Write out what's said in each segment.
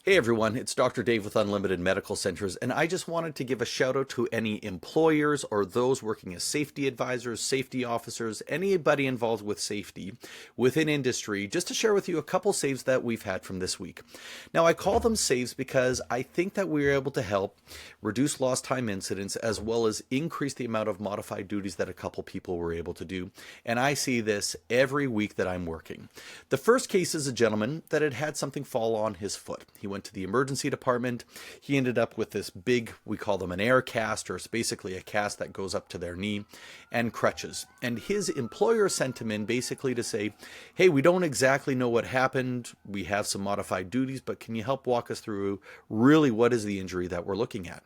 Hey everyone, it's Dr. Dave with Unlimited Medical Centers, and I just wanted to give a shout out to any employers or those working as safety advisors, safety officers, anybody involved with safety within industry, just to share with you a couple saves that we've had from this week. Now, I call them saves because I think that we were able to help reduce lost time incidents as well as increase the amount of modified duties that a couple people were able to do. And I see this every week that I'm working. The first case is a gentleman that had had something fall on his foot. He went to the emergency department. He ended up with this big, we call them an air cast, or it's basically a cast that goes up to their knee, and crutches. And his employer sent him in basically to say, hey, we don't exactly know what happened. We have some modified duties, but can you help walk us through really what is the injury that we're looking at?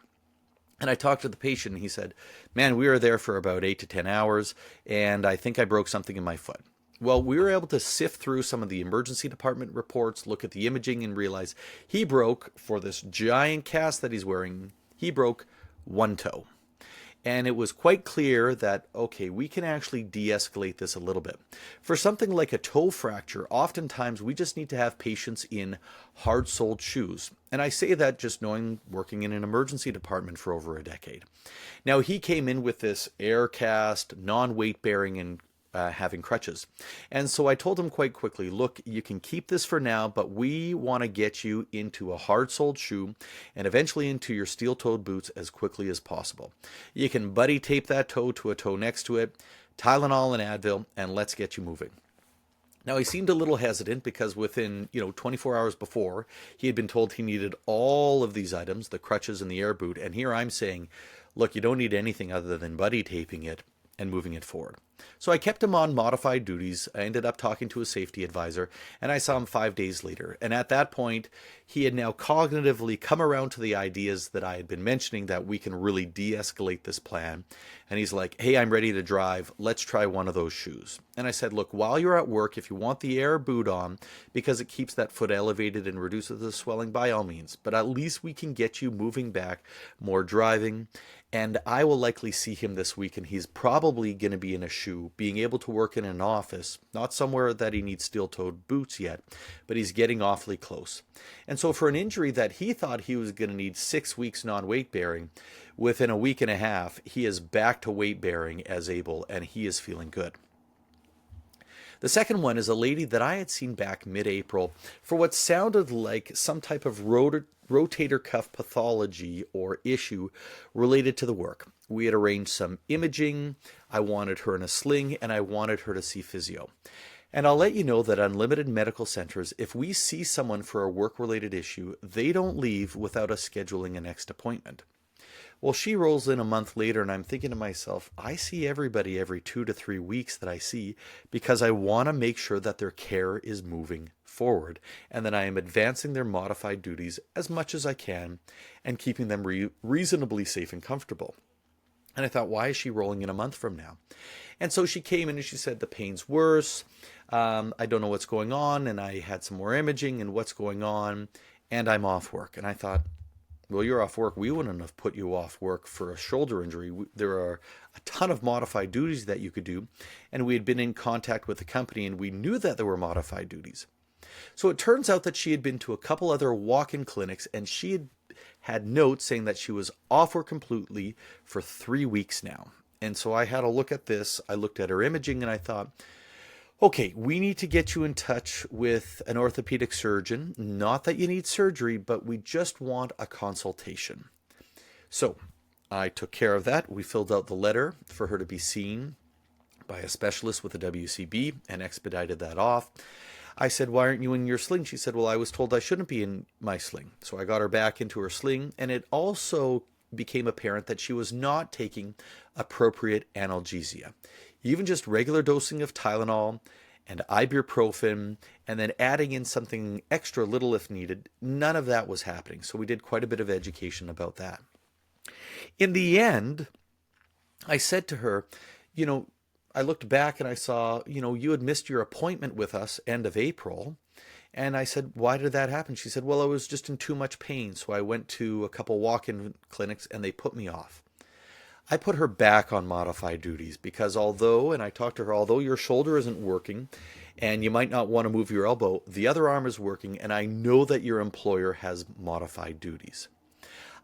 And I talked to the patient and he said, man, we were there for about 8 to 10 hours and I think I broke something in my foot. Well, we were able to sift through some of the emergency department reports, look at the imaging, and realize he broke, for this giant cast that he's wearing, he broke one toe. And it was quite clear that, okay, we can actually de-escalate this a little bit. For something like a toe fracture, oftentimes we just need to have patients in hard-soled shoes. And I say that just knowing working in an emergency department for over a decade. Now, he came in with this air cast, non-weight bearing, and having crutches. And so I told him quite quickly, look, you can keep this for now, but we want to get you into a hard-soled shoe and eventually into your steel-toed boots as quickly as possible. You can buddy tape that toe to a toe next to it, Tylenol and Advil, and let's get you moving. Now, he seemed a little hesitant because within, 24 hours before, he had been told he needed all of these items, the crutches and the air boot. And here I'm saying, look, you don't need anything other than buddy taping it and moving it forward. So I kept him on modified duties. I ended up talking to a safety advisor, and I saw him 5 days later. And at that point, he had now cognitively come around to the ideas that I had been mentioning, that we can really de-escalate this plan. And he's like, hey, I'm ready to drive. Let's try one of those shoes. And I said, look, while you're at work, if you want the air boot on, because it keeps that foot elevated and reduces the swelling, by all means. But at least we can get you moving back, more driving. And I will likely see him this week, and he's probably going to be in a shoe, being able to work in an office, not somewhere that he needs steel-toed boots yet, but he's getting awfully close. And so for an injury that he thought he was going to need 6 weeks non-weight bearing, within a week and a half, he is back to weight bearing as able, and he is feeling good. The second one is a lady that I had seen back mid-April for what sounded like some type of rotator cuff pathology or issue related to the work. We had arranged some imaging, I wanted her in a sling, and I wanted her to see physio. And I'll let you know that Unlimited Medical Centers, if we see someone for a work-related issue, they don't leave without us scheduling a next appointment. Well, she rolls in a month later, and I'm thinking to myself, I see everybody every 2 to 3 weeks that I see because I want to make sure that their care is moving forward and that I am advancing their modified duties as much as I can and keeping them reasonably safe and comfortable. And I thought, why is she rolling in a month from now? And so she came in and she said, the pain's worse. I don't know what's going on. And I had some more imaging and what's going on. And I'm off work. And I thought, well, you're off work. We wouldn't have put you off work for a shoulder injury. There are a ton of modified duties that you could do. And we had been in contact with the company and we knew that there were modified duties. So it turns out that she had been to a couple other walk-in clinics and she had notes saying that she was off work completely for 3 weeks now. And so I had a look at this. I looked at her imaging and I thought, okay, we need to get you in touch with an orthopedic surgeon. Not that you need surgery, but we just want a consultation. So I took care of that. We filled out the letter for her to be seen by a specialist with a WCB and expedited that off. I said, why aren't you in your sling? She said, well, I was told I shouldn't be in my sling. So I got her back into her sling, and it also became apparent that she was not taking appropriate analgesia. Even just regular dosing of Tylenol and ibuprofen, and then adding in something extra little if needed, none of that was happening. So we did quite a bit of education about that. In the end, I said to her, I looked back and I saw, you had missed your appointment with us end of April. And I said, why did that happen? She said, well, I was just in too much pain. So I went to a couple walk-in clinics and they put me off. I put her back on modified duties because although your shoulder isn't working and you might not want to move your elbow. The other arm is working, and I know that your employer has modified duties.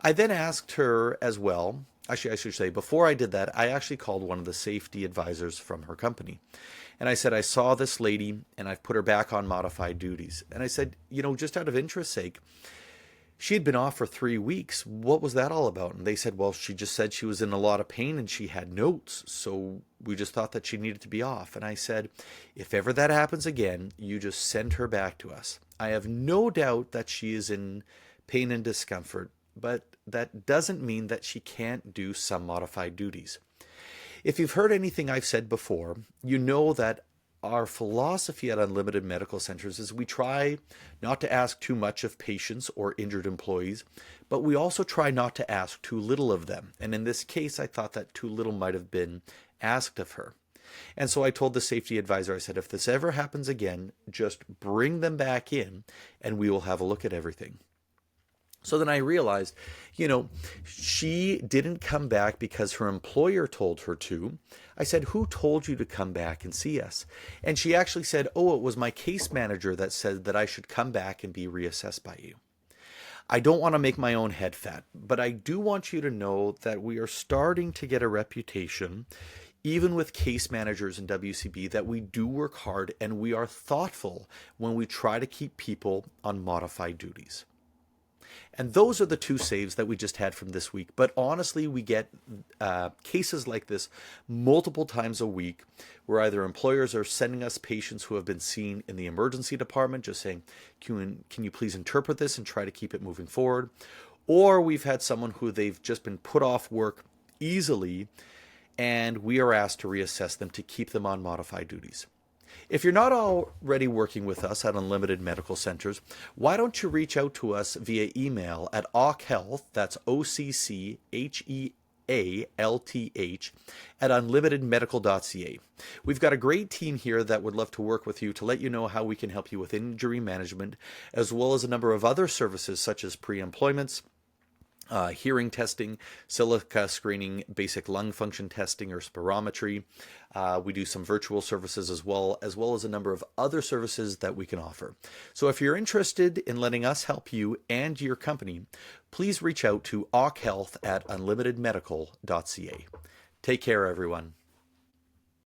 I then asked her as well. Actually, I should say, before I did that, I actually called one of the safety advisors from her company. And I said, I saw this lady and I've put her back on modified duties. And I said, just out of interest's sake, she had been off for 3 weeks. What was that all about? And they said, well, she just said she was in a lot of pain and she had notes. So we just thought that she needed to be off. And I said, if ever that happens again, you just send her back to us. I have no doubt that she is in pain and discomfort, but that doesn't mean that she can't do some modified duties. If you've heard anything I've said before, you know that our philosophy at Unlimited Medical Centers is we try not to ask too much of patients or injured employees, but we also try not to ask too little of them. And in this case, I thought that too little might have been asked of her. And so I told the safety advisor, I said, if this ever happens again, just bring them back in and we will have a look at everything. So then I realized, she didn't come back because her employer told her to. I said, who told you to come back and see us? And she actually said, oh, it was my case manager that said that I should come back and be reassessed by you. I don't want to make my own head fat, but I do want you to know that we are starting to get a reputation, even with case managers in WCB, that we do work hard and we are thoughtful when we try to keep people on modified duties. And those are the 2 saves that we just had from this week. But honestly, we get cases like this multiple times a week where either employers are sending us patients who have been seen in the emergency department, just saying, can you please interpret this and try to keep it moving forward? Or we've had someone who they've just been put off work easily, and we are asked to reassess them to keep them on modified duties. If you're not already working with us at Unlimited Medical Centers, why don't you reach out to us via email at OCCHealth, that's OCCHEALTH, at unlimitedmedical.ca. We've got a great team here that would love to work with you to let you know how we can help you with injury management, as well as a number of other services such as pre-employments, hearing testing, silica screening, basic lung function testing or spirometry. We do some virtual services as well as a number of other services that we can offer. So if you're interested in letting us help you and your company, please reach out to OCCHealth at unlimitedmedical.ca. Take care, everyone.